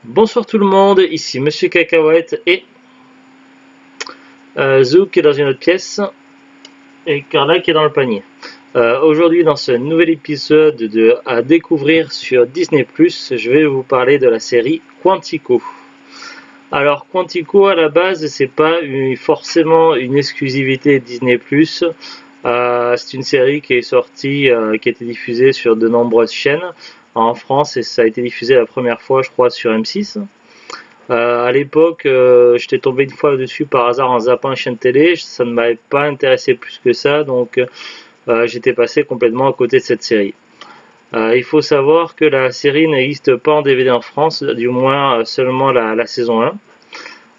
Bonsoir tout le monde, ici Monsieur Cacahuète et Zou qui est dans une autre pièce et Carla qui est dans le panier. Aujourd'hui dans ce nouvel épisode à découvrir sur Disney+, je vais vous parler de la série Quantico. Alors Quantico à la base c'est pas forcément une exclusivité Disney+, c'est une série qui est sortie, qui a été diffusée sur de nombreuses chaînes en France et ça a été diffusé la première fois je crois sur M6. À l'époque, j'étais tombé une fois dessus par hasard en zappant une chaîne télé, ça ne m'avait pas intéressé plus que ça, donc j'étais passé complètement à côté de cette série. Il faut savoir que la série n'existe pas en DVD en France, du moins seulement la saison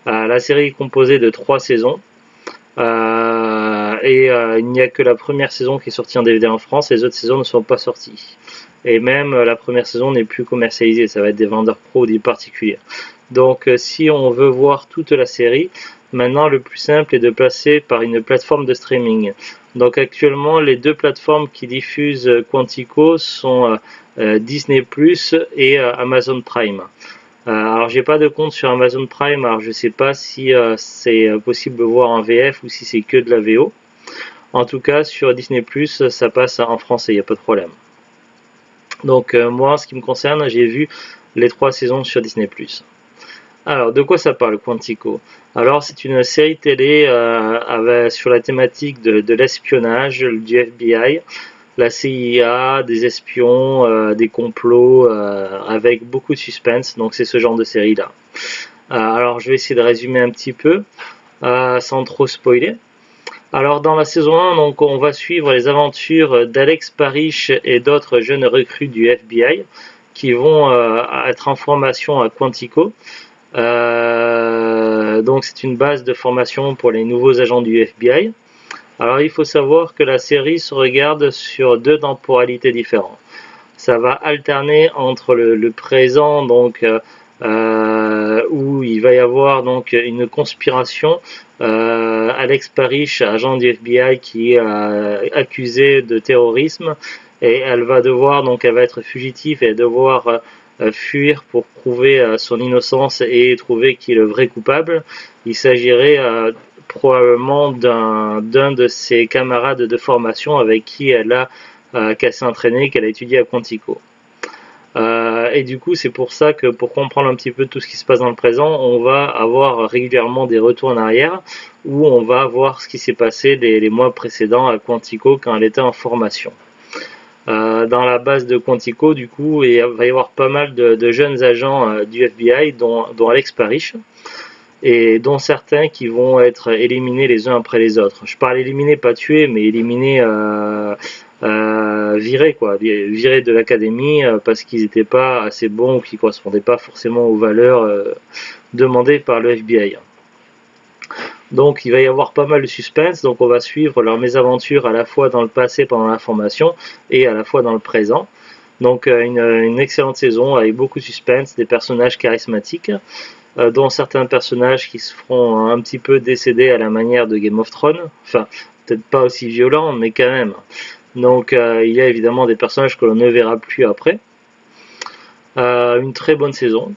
1. La série est composée de 3 saisons, il n'y a que la première saison qui est sortie en DVD en France, les autres saisons ne sont pas sorties. Et même la première saison n'est plus commercialisée, ça va être des vendeurs pro ou des particuliers. Donc si on veut voir toute la série, maintenant le plus simple est de passer par une plateforme de streaming. Donc actuellement les deux plateformes qui diffusent Quantico sont Disney Plus et Amazon Prime. Alors j'ai pas de compte sur Amazon Prime, alors je sais pas si c'est possible de voir en VF ou si c'est que de la VO. En tout cas sur Disney Plus ça passe en français, il n'y a pas de problème. Donc moi en ce qui me concerne j'ai vu les 3 saisons sur Disney Plus. Alors, de quoi ça parle, Quantico? Alors, c'est une série télé sur la thématique de l'espionnage, du FBI, la CIA, des espions, des complots, avec beaucoup de suspense. Donc, c'est ce genre de série-là. Alors, je vais essayer de résumer un petit peu, sans trop spoiler. Alors, dans la saison 1, donc, on va suivre les aventures d'Alex Parrish et d'autres jeunes recrues du FBI qui vont être en formation à Quantico. Donc c'est une base de formation pour les nouveaux agents du FBI. Alors il faut savoir que la série se regarde sur 2 temporalités différentes. Ça va alterner entre le présent, donc où il va y avoir donc une conspiration. Alex Parrish, agent du FBI, qui est accusé de terrorisme, et elle va être fugitive et devoir fuir pour prouver son innocence et trouver qui est le vrai coupable. Il s'agirait probablement d'un de ses camarades de formation avec qui qu'elle s'est entraînée, qu'elle a étudié à Quantico. Et du coup, c'est pour ça que pour comprendre un petit peu tout ce qui se passe dans le présent, on va avoir régulièrement des retours en arrière où on va voir ce qui s'est passé les mois précédents à Quantico quand elle était en formation. Dans la base de Quantico, du coup, il va y avoir pas mal de jeunes agents du FBI, dont Alex Parrish, et dont certains qui vont être éliminés les uns après les autres. Je parle éliminés, pas tués, mais éliminés, virés de l'académie parce qu'ils n'étaient pas assez bons ou qu'ils ne correspondaient pas forcément aux valeurs demandées par le FBI. Donc il va y avoir pas mal de suspense, donc on va suivre leur mésaventure à la fois dans le passé pendant la formation et à la fois dans le présent. Donc une excellente saison avec beaucoup de suspense, des personnages charismatiques, dont certains personnages qui se feront un petit peu décéder à la manière de Game of Thrones, enfin peut-être pas aussi violent mais quand même. Donc il y a évidemment des personnages que l'on ne verra plus après. Une très bonne saison.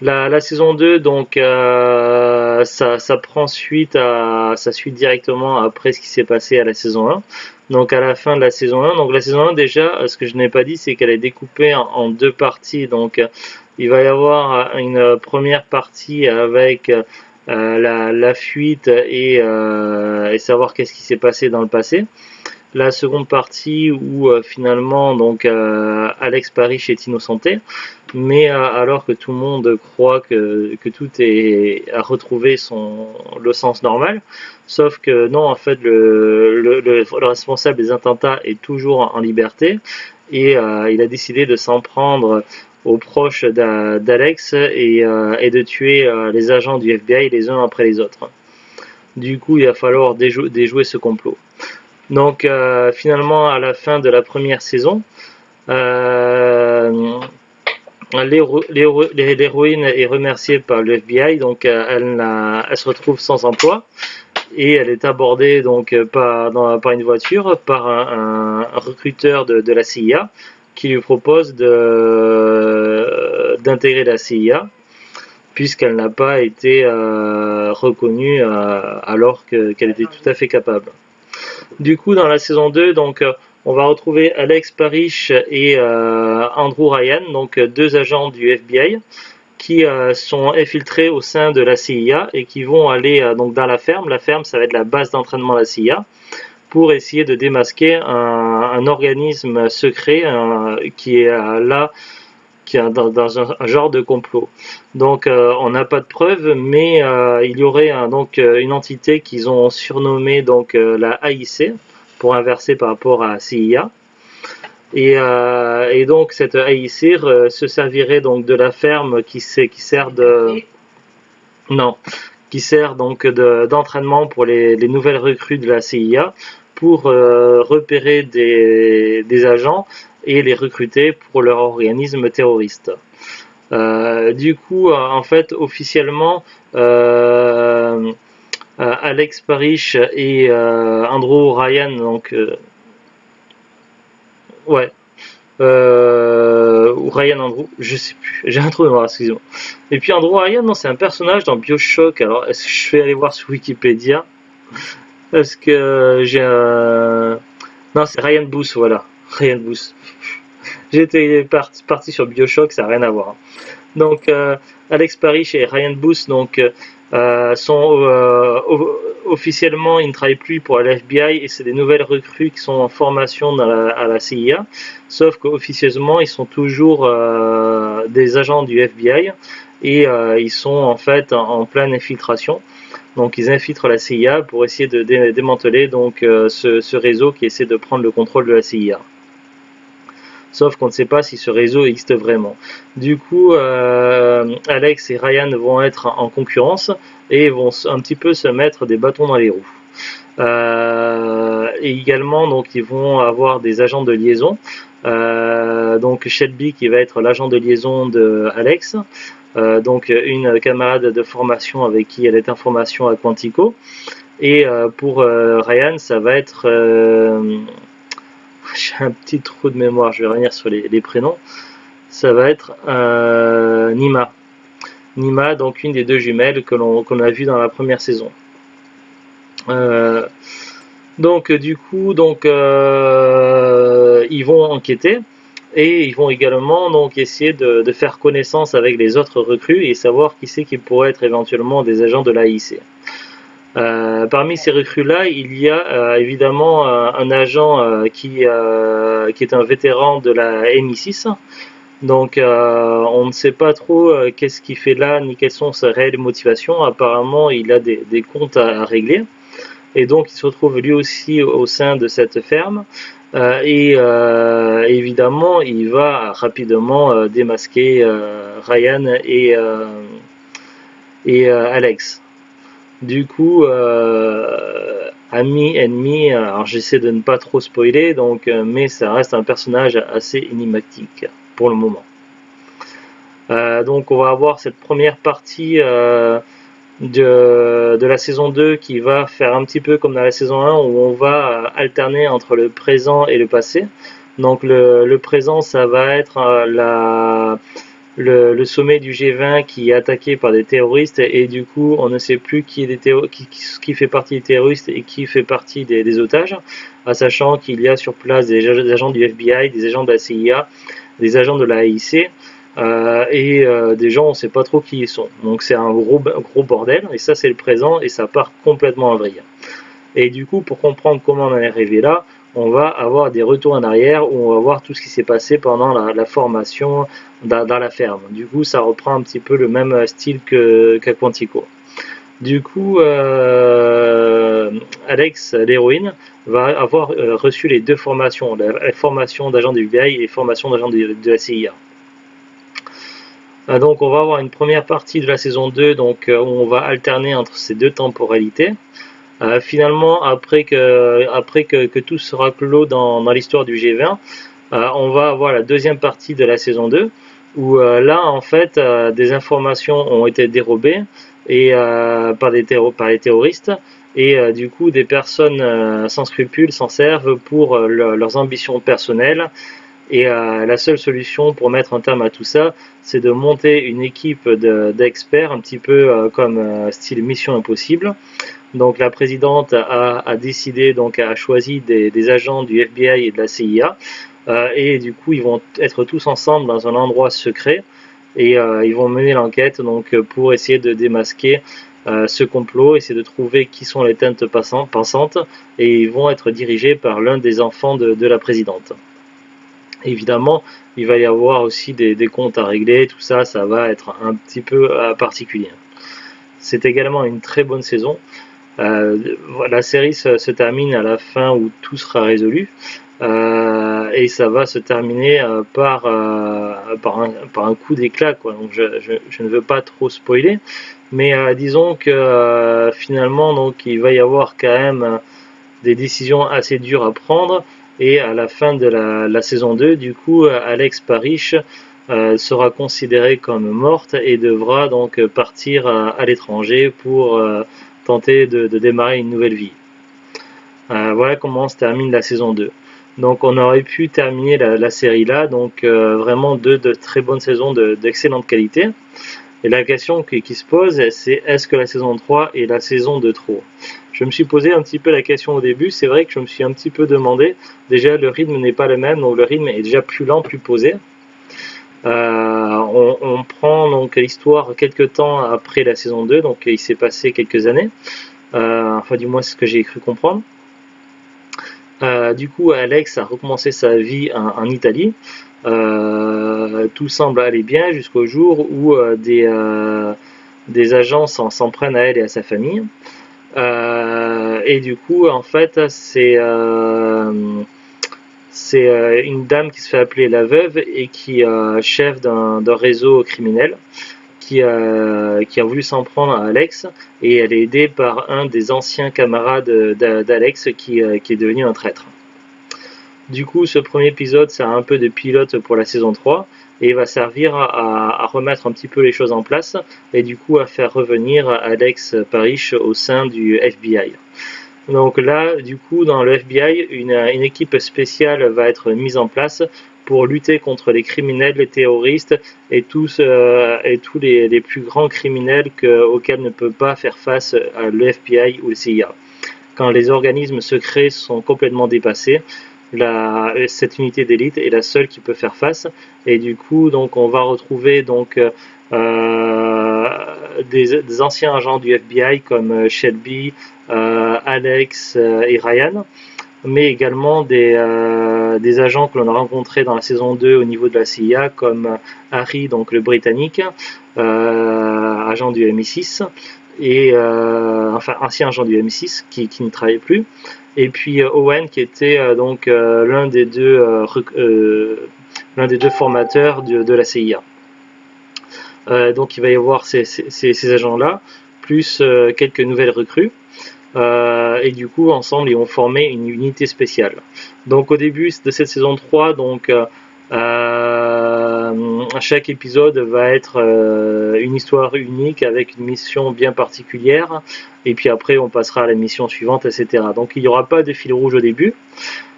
La saison 2, donc, ça prend suite ça suit directement après ce qui s'est passé à la saison 1. Donc, à la fin de la saison 1, donc la saison 1, déjà, ce que je n'ai pas dit, c'est qu'elle est découpée en 2 parties. Donc, il va y avoir une première partie avec la fuite et savoir qu'est-ce qui s'est passé dans le passé. La seconde partie où finalement donc Alex Parrish est innocenté, mais alors que tout le monde croit que tout a retrouvé le sens normal, sauf que non, en fait le responsable des attentats est toujours en liberté et il a décidé de s'en prendre aux proches d'Alex et de tuer les agents du FBI les uns après les autres. Du coup il va falloir déjouer ce complot. Donc finalement à la fin de la première saison, l'héroïne est remerciée par le FBI, donc elle se retrouve sans emploi et elle est abordée donc par une voiture par un recruteur de la CIA qui lui propose d'intégrer la CIA. puisqu'elle n'a pas été reconnue alors qu'elle était tout à fait capable. Du coup, dans la saison 2, donc, on va retrouver Alex Parrish et Andrew Ryan, donc deux agents du FBI, qui sont infiltrés au sein de la CIA et qui vont aller donc dans la ferme. La ferme, ça va être la base d'entraînement de la CIA, pour essayer de démasquer un organisme secret qui est là, qui est dans un genre de complot. Donc on n'a pas de preuves, mais il y aurait donc une entité qu'ils ont surnommée donc la AIC, pour inverser par rapport à CIA. Et donc cette AIC se servirait donc de la ferme qui sert de... Non, qui sert donc d'entraînement pour les nouvelles recrues de la CIA, pour repérer des agents et les recruter pour leur organisme terroriste. Du coup, en fait, officiellement, Alex Parrish et Andrew Ryan, donc ouais, ou Ryan Andrew, je sais plus, j'ai un trou de mémoire, excusez-moi. Et puis Andrew Ryan, non, c'est un personnage dans BioShock. Alors, est-ce que je vais aller voir sur Wikipédia? Est-ce que j'ai un... Non, c'est Ryan Booth, voilà. Ryan Booth. J'étais parti sur BioShock, ça n'a rien à voir. Donc, Alex Parrish et Ryan Booth donc, sont officiellement, ils ne travaillent plus pour la FBI et c'est des nouvelles recrues qui sont en formation à la CIA. Sauf qu'officieusement, ils sont toujours des agents du FBI et ils sont en fait en pleine infiltration. Donc ils infiltrent la CIA pour essayer de démanteler donc ce réseau qui essaie de prendre le contrôle de la CIA. Sauf qu'on ne sait pas si ce réseau existe vraiment. Du coup, Alex et Ryan vont être en concurrence et vont un petit peu se mettre des bâtons dans les roues. Et également, donc, ils vont avoir des agents de liaison. Donc Shelby qui va être l'agent de liaison de Alex. Donc une camarade de formation avec qui elle est en formation à Quantico. Et pour Ryan, ça va être... j'ai un petit trou de mémoire, je vais revenir sur les prénoms. Ça va être Nima. Nima, donc une des deux jumelles qu'on a vues dans la première saison. Donc du coup, donc, ils vont enquêter. Et ils vont également donc essayer de faire connaissance avec les autres recrues et savoir qui c'est qui pourrait être éventuellement des agents de l'AIC. Parmi ces recrues-là, il y a évidemment un agent qui est un vétéran de la MI6. Donc on ne sait pas trop qu'est-ce qu'il fait là, ni quelles sont ses réelles motivations. Apparemment, il a des comptes à régler. Et donc il se retrouve lui aussi au sein de cette ferme. Et évidemment, il va rapidement démasquer Ryan et Alex. Du coup, ami, ennemi, alors j'essaie de ne pas trop spoiler, donc, mais ça reste un personnage assez énigmatique pour le moment. Donc on va avoir cette première partie de la saison 2 qui va faire un petit peu comme dans la saison 1 où on va alterner entre le présent et le passé. Donc le présent, ça va être le sommet du G20 qui est attaqué par des terroristes et du coup on ne sait plus qui fait partie des terroristes et qui fait partie des otages, sachant qu'il y a sur place des agents du FBI, des agents de la CIA, des agents de la AIC. Et des gens on ne sait pas trop qui ils sont, donc c'est un gros bordel et ça c'est le présent et ça part complètement en vrille. Et du coup, pour comprendre comment on en est arrivé là, on va avoir des retours en arrière où on va voir tout ce qui s'est passé pendant la formation dans la ferme. Du coup, ça reprend un petit peu le même style qu'à Quantico. Du coup, Alex, l'héroïne, va avoir reçu les deux formations, la formation d'agent du FBI et les formations d'agent de la CIA. Donc on va avoir une première partie de la saison 2 donc, où on va alterner entre ces deux temporalités. Finalement, après que tout sera clos dans l'histoire du G20, on va avoir la deuxième partie de la saison 2, où là, en fait, des informations ont été dérobées et, par les terroristes, et du coup, des personnes sans scrupules s'en servent pour leurs ambitions personnelles, Et la seule solution pour mettre un terme à tout ça, c'est de monter une équipe d'experts, un petit peu comme style Mission Impossible. Donc la présidente a décidé, donc a choisi des agents du FBI et de la CIA, et du coup ils vont être tous ensemble dans un endroit secret, et ils vont mener l'enquête donc pour essayer de démasquer ce complot, essayer de trouver qui sont les têtes pensantes, et ils vont être dirigés par l'un des enfants de la présidente. Évidemment, il va y avoir aussi des comptes à régler, tout ça, ça va être un petit peu particulier. C'est également une très bonne saison. La série se termine à la fin où tout sera résolu, et ça va se terminer par un coup d'éclat, quoi. Donc je ne veux pas trop spoiler, mais disons que finalement donc il va y avoir quand même des décisions assez dures à prendre, et à la fin de la saison 2, du coup Alex Parrish sera considérée comme morte et devra donc partir à l'étranger pour tenter de démarrer une nouvelle vie. Voilà comment se termine la saison 2. Donc on aurait pu terminer la série là, donc vraiment de très bonnes saisons d'excellente qualité. Et la question qui se pose, c'est est-ce que la saison 3 est la saison de trop? Je me suis posé un petit peu la question au début, c'est vrai que je me suis un petit peu demandé, déjà le rythme n'est pas le même, donc le rythme est déjà plus lent, plus posé. On prend donc l'histoire quelques temps après la saison 2, donc il s'est passé quelques années, enfin du moins c'est ce que j'ai cru comprendre. Du coup Alex a recommencé sa vie en Italie. Tout semble aller bien jusqu'au jour où des agents s'en prennent à elle et à sa famille. Et du coup en fait c'est une dame qui se fait appeler la veuve et qui est chef d'un réseau criminel qui a voulu s'en prendre à Alex, et elle est aidée par un des anciens camarades d'Alex qui est devenu un traître. Du coup, ce premier épisode, c'est un peu de pilote pour la saison 3, et va servir à remettre un petit peu les choses en place, et du coup à faire revenir Alex Parrish au sein du FBI. Donc là, du coup, dans le FBI, une équipe spéciale va être mise en place pour lutter contre les criminels, les terroristes et tous les plus grands criminels auxquels ne peut pas faire face le FBI ou le CIA. Quand les organismes secrets sont complètement dépassés, cette unité d'élite est la seule qui peut faire face, et du coup donc on va retrouver donc des anciens agents du FBI comme Shelby, Alex et Ryan, mais également des agents que l'on a rencontrés dans la saison 2 au niveau de la CIA comme Harry, donc le britannique, agent du MI6, et enfin ancien agent du MI6 qui ne travaillait plus, et puis Owen qui était donc l'un des deux formateurs de la CIA. Donc il va y avoir ces agents-là, plus quelques nouvelles recrues, et du coup ensemble ils vont former une unité spéciale. Donc au début de cette saison 3, donc chaque épisode va être une histoire unique avec une mission bien particulière, et puis après on passera à la mission suivante, etc. Donc il n'y aura pas de fil rouge au début,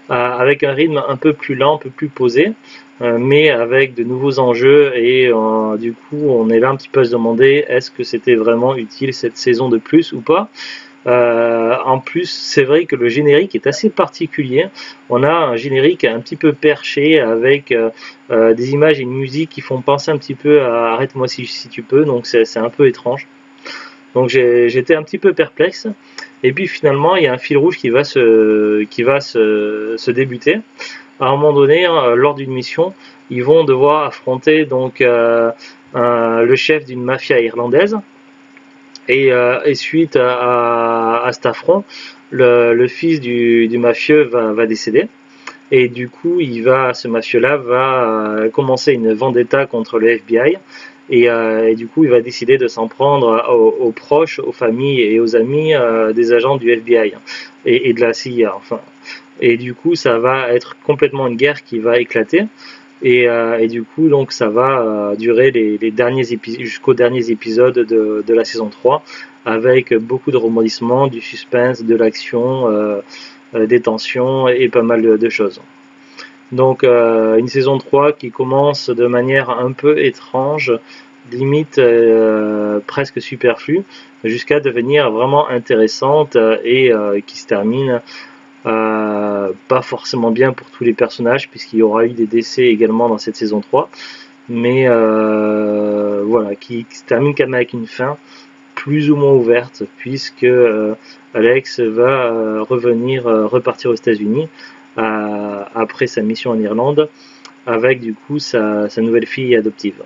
avec un rythme un peu plus lent, un peu plus posé, mais avec de nouveaux enjeux, et du coup on est là un petit peu à se demander est-ce que c'était vraiment utile cette saison de plus ou pas. En plus, c'est vrai que le générique est assez particulier. On a un générique un petit peu perché avec des images et une musique qui font penser un petit peu à Arrête-moi si tu peux, donc c'est un peu étrange. Donc j'étais un petit peu perplexe, et puis finalement il y a un fil rouge qui va se débuter. À un moment donné, lors d'une mission, ils vont devoir affronter donc le chef d'une mafia irlandaise. Et suite à cet affront, le fils du mafieux va décéder. Et du coup, ce mafieux-là va commencer une vendetta contre le FBI. Et du coup, il va décider de s'en prendre aux proches, aux familles et aux amis des agents du FBI et de la CIA. Enfin. Et du coup, ça va être complètement une guerre qui va éclater. Et du coup, donc, ça va durer les derniers jusqu'aux derniers épisodes de la saison 3, avec beaucoup de rebondissements, du suspense, de l'action, des tensions et pas mal de choses. Donc une saison 3 qui commence de manière un peu étrange, limite presque superflue, jusqu'à devenir vraiment intéressante et qui se termine pas forcément bien pour tous les personnages, puisqu'il y aura eu des décès également dans cette saison 3, mais voilà, qui se termine quand même avec une fin plus ou moins ouverte, puisque Alex va repartir aux États-Unis après sa mission en Irlande, avec du coup sa nouvelle fille adoptive.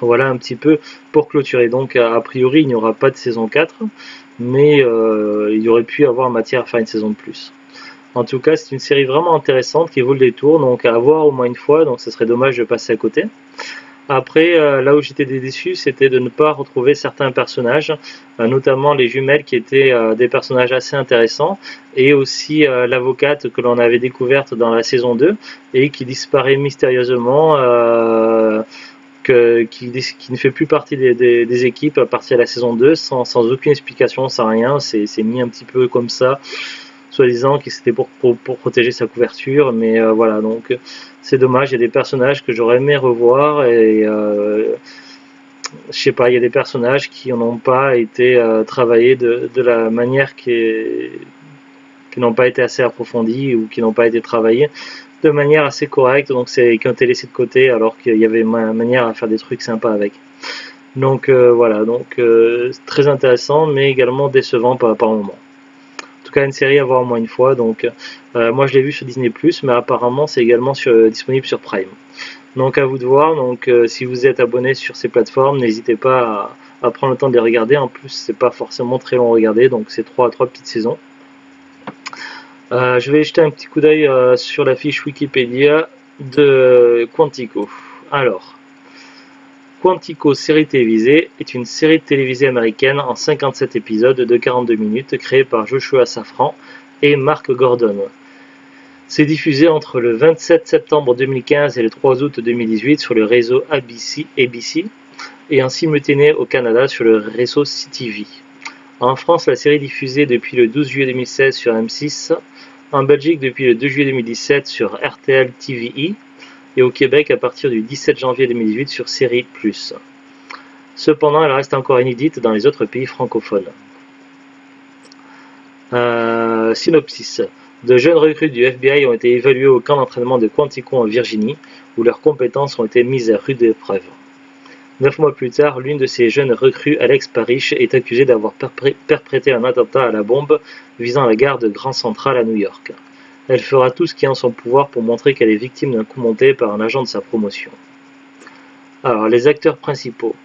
Voilà un petit peu pour clôturer. Donc a priori il n'y aura pas de saison 4, mais il y aurait pu avoir matière à faire une saison de plus. En tout cas, c'est une série vraiment intéressante qui vaut le détour, donc à voir au moins une fois, donc ce serait dommage de passer à côté. Après, là où j'étais déçu, c'était de ne pas retrouver certains personnages, notamment les jumelles qui étaient des personnages assez intéressants, et aussi l'avocate que l'on avait découverte dans la saison 2 et qui disparaît mystérieusement, qui ne fait plus partie des équipes à partir de la saison 2, sans aucune explication, sans rien, c'est mis un petit peu comme ça, soi-disant que c'était pour protéger sa couverture, mais voilà, donc c'est dommage, il y a des personnages que j'aurais aimé revoir, et je sais pas, il y a des personnages qui n'ont pas été travaillés de la manière qui n'ont pas été assez approfondies, ou qui n'ont pas été travaillés de manière assez correcte, donc c'est qui ont été laissés de côté alors qu'il y avait manière à faire des trucs sympas avec. Donc voilà, donc très intéressant, mais également décevant par moment. En tout cas, une série à voir au moins une fois. Donc moi je l'ai vu sur Disney+, mais apparemment c'est également disponible sur Prime. Donc à vous de voir. Donc si vous êtes abonné sur ces plateformes, n'hésitez pas à prendre le temps de les regarder. En plus, c'est pas forcément très long à regarder, donc c'est trois petites saisons. Je vais jeter un petit coup d'œil sur la fiche Wikipédia de Quantico. Alors, Quantico série télévisée est une série télévisée américaine en 57 épisodes de 42 minutes créée par Joshua Safran et Mark Gordon. C'est diffusé entre le 27 septembre 2015 et le 3 août 2018 sur le réseau ABC et en simultané au Canada sur le réseau CTV. En France, la série est diffusée depuis le 12 juillet 2016 sur M6, en Belgique depuis le 2 juillet 2017 sur RTL TVI et au Québec à partir du 17 janvier 2018 sur Série Plus. Cependant, elle reste encore inédite dans les autres pays francophones. Synopsis. De jeunes recrues du FBI ont été évalués au camp d'entraînement de Quantico en Virginie, où leurs compétences ont été mises à rude épreuve. 9 mois plus tard, l'une de ces jeunes recrues, Alex Parrish, est accusée d'avoir perpétré un attentat à la bombe visant la gare de Grand Central à New York. Elle fera tout ce qui est en son pouvoir pour montrer qu'elle est victime d'un coup monté par un agent de sa promotion. Alors, les acteurs principaux.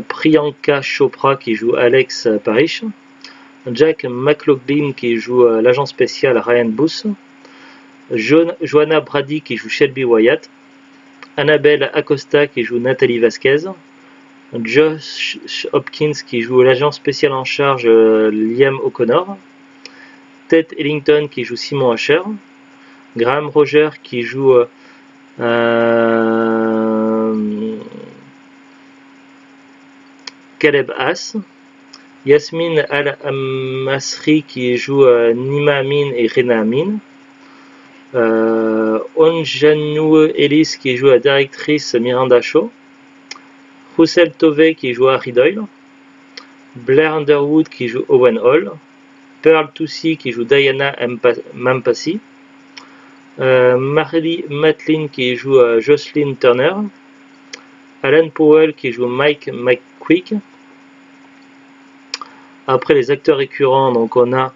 Priyanka Chopra qui joue Alex Parrish, Jack McLaughlin qui joue l'agent spécial Ryan Booth, Joanna Brady qui joue Shelby Wyatt, Annabelle Acosta qui joue Nathalie Vasquez, Josh Hopkins qui joue l'agent spécial en charge Liam O'Connor, Ted Ellington qui joue Simon Asher, Graham Roger qui joue Caleb Haas, Yasmine Al-Masri qui joue Nima Amin et Rena Amin, Onjanou Ellis qui joue la directrice Miranda Shaw, Russell Tovey qui joue Harry Doyle, Blair Underwood qui joue Owen Hall, Pearl Toussi qui joue Diana Mampasi, Marley Matlin qui joue Jocelyn Turner, Alan Powell qui joue Mike McQuick. Après les acteurs récurrents, donc on a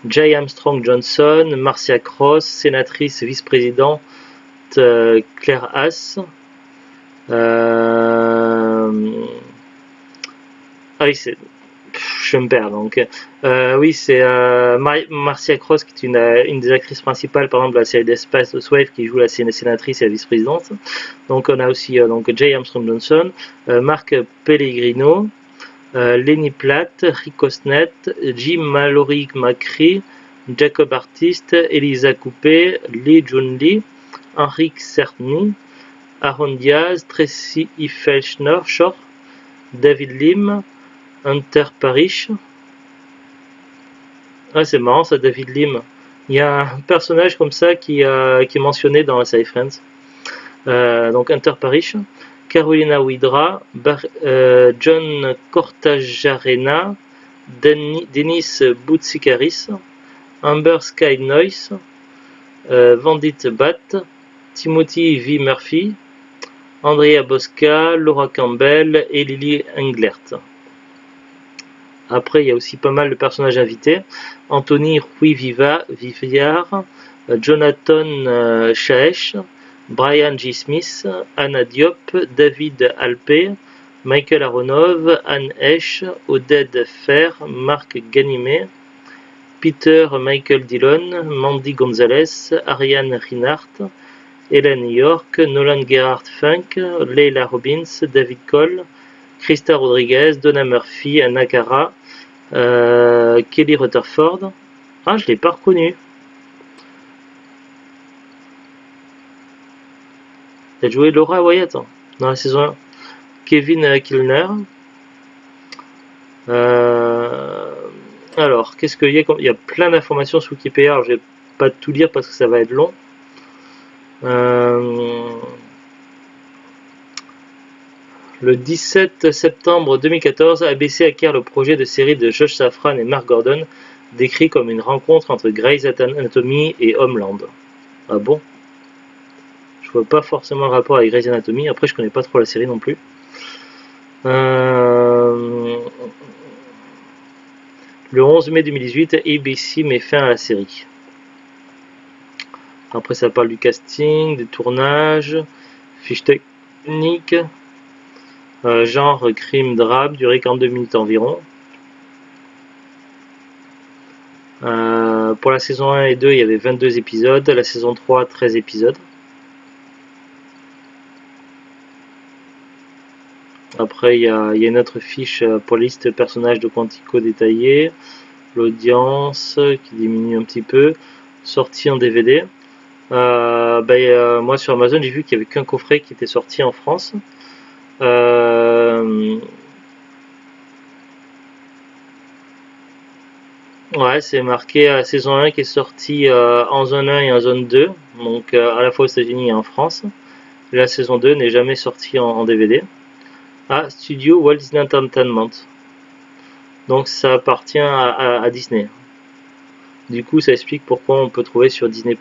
Jay Armstrong Johnson, Marcia Cross, sénatrice vice-présidente Claire Haas. Je me perds donc. Oui, c'est Marcia Cross qui est une des actrices principales, par exemple, de la série d'Espace Wave, qui joue la sénatrice et la vice-présidente. Donc on a aussi donc Jay Armstrong Johnson, Marc Pellegrino, Lenny Platt, Rick Osnet, Jim Mallory McCree, Jacob Artist, Elisa Coupé, Lee Jun Lee, Henrik Cerny, Aaron Diaz, Tracy Felschner, David Lim, Hunter Parrish. Ah, c'est marrant ça, David Lim. Il y a un personnage comme ça qui est mentionné dans la série Friends. Donc Hunter Parrish, Carolina Widra, John Cortajarena, Denis Boutsikaris, Amber Sky Noyce, Vandit Bat, Timothy V. Murphy, Andrea Bosca, Laura Campbell et Lily Englert. Après, il y a aussi pas mal de personnages invités. Anthony Rui Vivard, Jonathan Chaesh, Brian G. Smith, Anna Diop, David Alpé, Michael Aronov, Anne Hesch, Oded Fer, Marc Ganimet, Peter Michael Dillon, Mandy Gonzalez, Ariane Rinart, Hélène York, Nolan Gerhard Funk, Leila Robbins, David Cole, Krista Rodriguez, Donna Murphy, Anna Cara, Kelly Rutherford. Ah, je l'ai pas reconnu. Elle a joué Laura Wyatt dans la saison 1. Kevin Kilner. Alors, qu'est-ce qu'il y a? Il y a plein d'informations sur Wikipédia. Alors, je vais pas tout lire parce que ça va être long. Le 17 septembre 2014, ABC acquiert le projet de série de Josh Safran et Mark Gordon, décrit comme une rencontre entre Grey's Anatomy et Homeland. Ah bon? Je vois pas forcément le rapport avec Grey's Anatomy. Après, je connais pas trop la série non plus. Le 11 mai 2018, ABC met fin à la série. Après, ça parle du casting, des tournages, fiches techniques, genre crime drame, durée 42 minutes environ. Pour la saison 1 et 2, il y avait 22 épisodes. La saison 3, 13 épisodes. Après, il y a une autre fiche pour la liste de personnages de Quantico détaillés. L'audience qui diminue un petit peu. Sortie en DVD. Moi, sur Amazon, j'ai vu qu'il n'y avait qu'un coffret qui était sorti en France. Ouais, c'est marqué à saison 1 qui est sortie en zone 1 et en zone 2. Donc, à la fois aux États-Unis et en France. La saison 2 n'est jamais sortie en DVD. Studio Walt Disney Entertainment. Donc ça appartient à Disney. Du coup, ça explique pourquoi on peut trouver sur Disney+.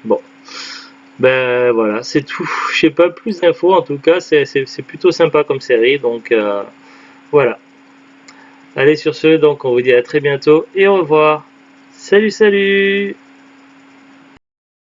Bon. Ben voilà, c'est tout. Je sais pas plus d'infos, en tout cas, c'est plutôt sympa comme série. Donc voilà. Allez, sur ce, donc on vous dit à très bientôt et au revoir. Salut, salut!